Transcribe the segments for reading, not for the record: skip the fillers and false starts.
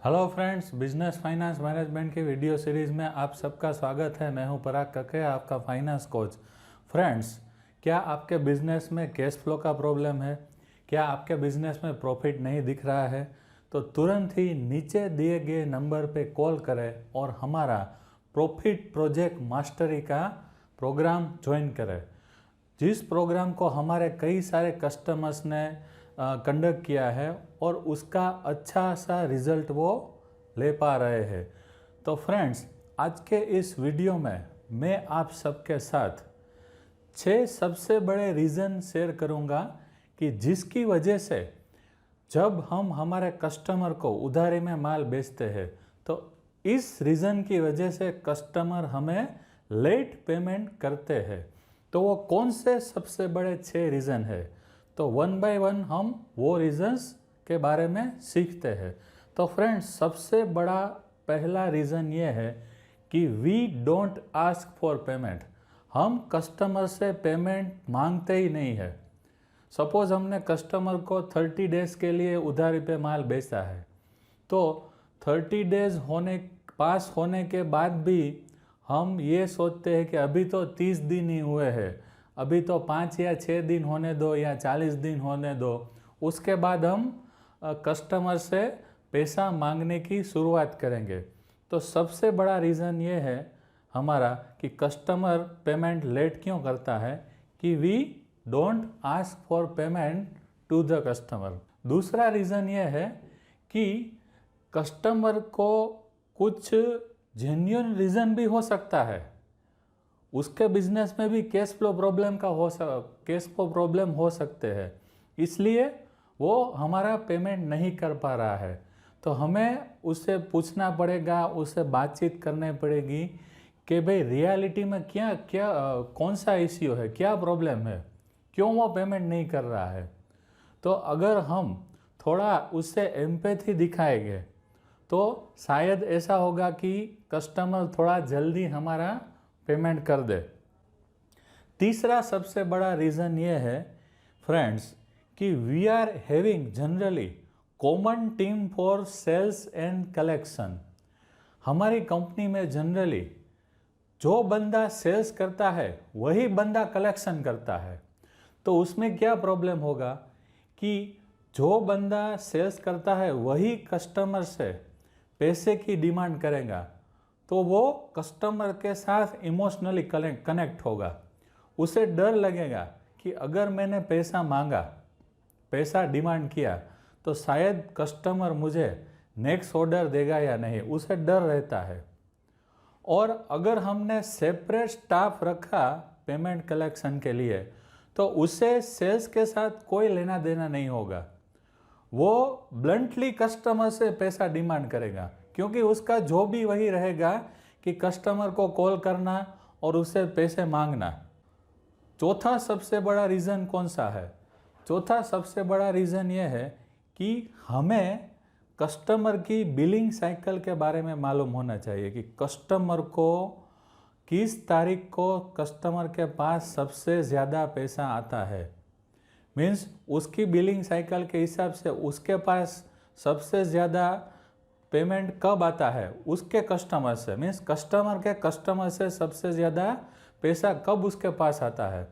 Hello friends, business finance management की video series में आप सबका स्वागत है। मैं हूं पराग कके, आपका फाइनेंस कोच। फ्रेंड्स, क्या आपके बिजनेस में कैश फ्लो का प्रॉब्लम है? क्या आपके बिजनेस में प्रॉफिट नहीं दिख रहा है? तो तुरंत ही नीचे दिए गए नंबर पे कॉल करें और हमारा प्रॉफिट प्रोजेक्ट मास्टरी का प्रोग्राम ज्वाइन करें, जिस प्रोग्राम को हमारे कई सारे कस्टमर्स ने कंडक्ट किया है और उसका अच्छा सा रिजल्ट वो ले पा रहे हैं। तो फ्रेंड्स, आज के इस वीडियो में मैं आप सबके साथ 6 सबसे बड़े रीज़न शेयर करूंगा कि जिसकी वजह से जब हम हमारे कस्टमर को उधारी में माल बेचते हैं तो इस रीज़न की वजह से कस्टमर हमें लेट पेमेंट करते हैं। तो वो कौन से सबसे बड़े 6 रीज़न है, तो वन बाय वन हम वो रीज़न्स के बारे में सीखते हैं। तो फ्रेंड्स, सबसे बड़ा पहला रीज़न ये है कि we don't ask for payment. हम कस्टमर से पेमेंट मांगते ही नहीं है। सपोज हमने कस्टमर को 30 डेज़ के लिए उधारी पे माल बेचा है, तो 30 डेज़ पास होने के बाद भी हम ये सोचते हैं कि अभी तो 30 दिन ही हुए हैं, अभी तो 5 या 6 दिन होने दो या 40 दिन होने दो। उसके बाद हम कस्टमर से पैसा मांगने की शुरुआत करेंगे। तो सबसे बड़ा रीज़न ये है हमारा कि कस्टमर पेमेंट लेट क्यों करता है कि we don't ask for payment to the customer. दूसरा रीज़न ये है कि कस्टमर को कुछ जेन्युइन रीज़न भी हो सकता है, उसके बिजनेस में भी कैश फ्लो प्रॉब्लम हो सकते हैं, इसलिए वो हमारा पेमेंट नहीं कर पा रहा है। तो हमें उससे पूछना पड़ेगा, उससे बातचीत करनी पड़ेगी कि भाई रियलिटी में क्या क्या कौन सा इश्यू है, क्या प्रॉब्लम है, क्यों वो पेमेंट नहीं कर रहा है। तो अगर हम थोड़ा उससे एम्पैथी दिखाएंगे तो शायद ऐसा होगा कि कस्टमर थोड़ा जल्दी हमारा पेमेंट कर दे। तीसरा सबसे बड़ा रीज़न ये है फ्रेंड्स कि we are having generally common team for sales and collection. हमारी कंपनी में जनरली जो बंदा सेल्स करता है वही बंदा कलेक्शन करता है। तो उसमें क्या प्रॉब्लम होगा कि जो बंदा सेल्स करता है वही कस्टमर से पैसे की डिमांड करेगा, तो वो कस्टमर के साथ इमोशनली कनेक्ट होगा। उसे डर लगेगा कि अगर मैंने पैसा मांगा, पैसा डिमांड किया, तो शायद कस्टमर मुझे नेक्स्ट ऑर्डर देगा या नहीं, उसे डर रहता है। और अगर हमने सेपरेट स्टाफ रखा पेमेंट कलेक्शन के लिए, तो उसे सेल्स के साथ कोई लेना देना नहीं होगा। वो ब्लंटली कस्टमर से पैसा डिमांड करेगा, क्योंकि उसका जो भी वही रहेगा कि कस्टमर को कॉल करना और उससे पैसे मांगना। चौथा सबसे बड़ा रीज़न कौन सा है? चौथा सबसे बड़ा रीज़न ये है कि हमें कस्टमर की बिलिंग साइकिल के बारे में मालूम होना चाहिए कि कस्टमर को किस तारीख को कस्टमर के पास सबसे ज़्यादा पैसा आता है। मीन्स उसकी बिलिंग साइकिल के हिसाब से उसके पास सबसे ज़्यादा पेमेंट कब आता है उसके कस्टमर से। मीन्स कस्टमर के कस्टमर से सबसे ज़्यादा पैसा कब उसके पास आता है।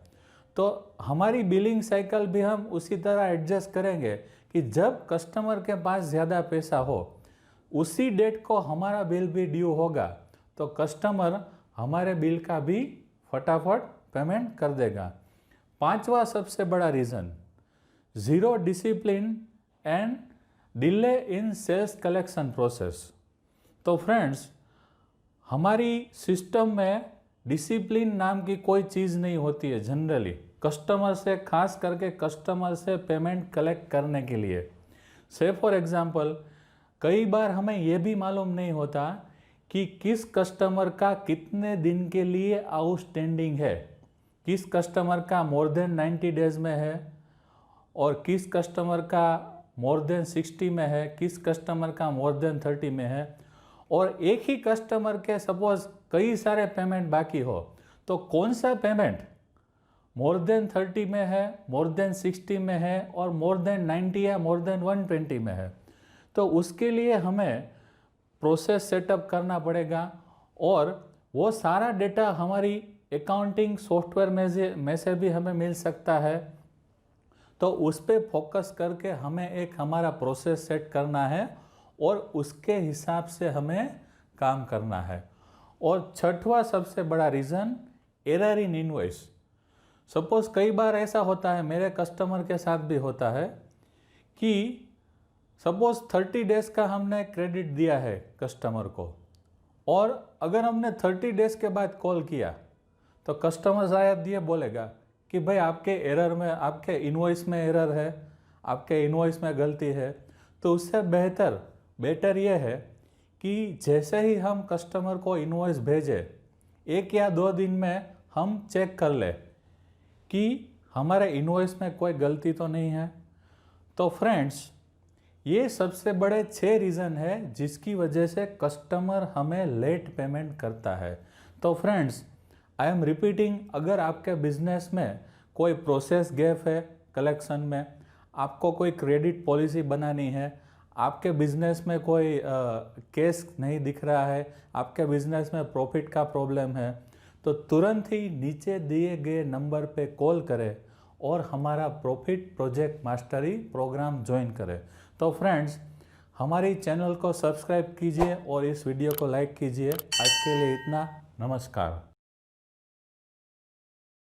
तो हमारी बिलिंग साइकिल भी हम उसी तरह एडजस्ट करेंगे कि जब कस्टमर के पास ज़्यादा पैसा हो, उसी डेट को हमारा बिल भी ड्यू होगा, तो कस्टमर हमारे बिल का भी फटाफट पेमेंट कर देगा। पांचवा सबसे बड़ा reason, zero discipline and delay in sales collection process. तो फ्रेंड्स, हमारी सिस्टम में डिसिप्लिन नाम की कोई चीज़ नहीं होती है जनरली, कस्टमर से, खास करके कस्टमर से पेमेंट कलेक्ट करने के लिए। से फॉर एग्जांपल, कई बार हमें यह भी मालूम नहीं होता कि किस कस्टमर का कितने दिन के लिए आउटस्टैंडिंग है, किस कस्टमर का मोर देन 90 डेज में है और किस कस्टमर का मोर देन 60 में है, किस कस्टमर का मोर देन 30 में है। और एक ही कस्टमर के सपोज कई सारे पेमेंट बाकी हो, तो कौन सा पेमेंट मोर देन 30 में है, मोर देन 60 में है और मोर देन 90 या मोर देन 120 में है। तो उसके लिए हमें प्रोसेस सेटअप करना पड़ेगा और वो सारा डेटा हमारी अकाउंटिंग सॉफ्टवेयर में से भी हमें मिल सकता है। तो उस पर फोकस करके हमें एक हमारा प्रोसेस सेट करना है और उसके हिसाब से हमें काम करना है। और छठवां सबसे बड़ा reason error in invoice. Suppose कई बार ऐसा होता है, मेरे कस्टमर के साथ भी होता है कि सपोज 30 डेज़ का हमने क्रेडिट दिया है कस्टमर को, और अगर हमने 30 डेज़ के बाद कॉल किया तो कस्टमर शायद ये बोलेगा कि भाई आपके एरर में, आपके इनवॉइस में एरर है, आपके इनवॉइस में गलती है। तो उससे बेटर ये है कि जैसे ही हम कस्टमर को इनवॉइस भेजें, 1 या 2 दिन में हम चेक कर ले कि हमारे इनवॉइस में कोई गलती तो नहीं है। तो फ्रेंड्स, ये सबसे बड़े 6 रीज़न है जिसकी वजह से कस्टमर हमें लेट पेमेंट करता है। तो फ्रेंड्स, आई एम रिपीटिंग, अगर आपके बिजनेस में कोई प्रोसेस गैप है कलेक्शन में, आपको कोई क्रेडिट पॉलिसी बनानी है, आपके बिजनेस में कोई केस नहीं दिख रहा है, आपके बिजनेस में प्रॉफिट का प्रॉब्लम है, तो तुरंत ही नीचे दिए गए नंबर पे कॉल करें और हमारा profit project mastery programme join करें। तो फ्रेंड्स, हमारी चैनल को सब्सक्राइब कीजिए और इस वीडियो को लाइक कीजिए। आज के लिए इतना, नमस्कार।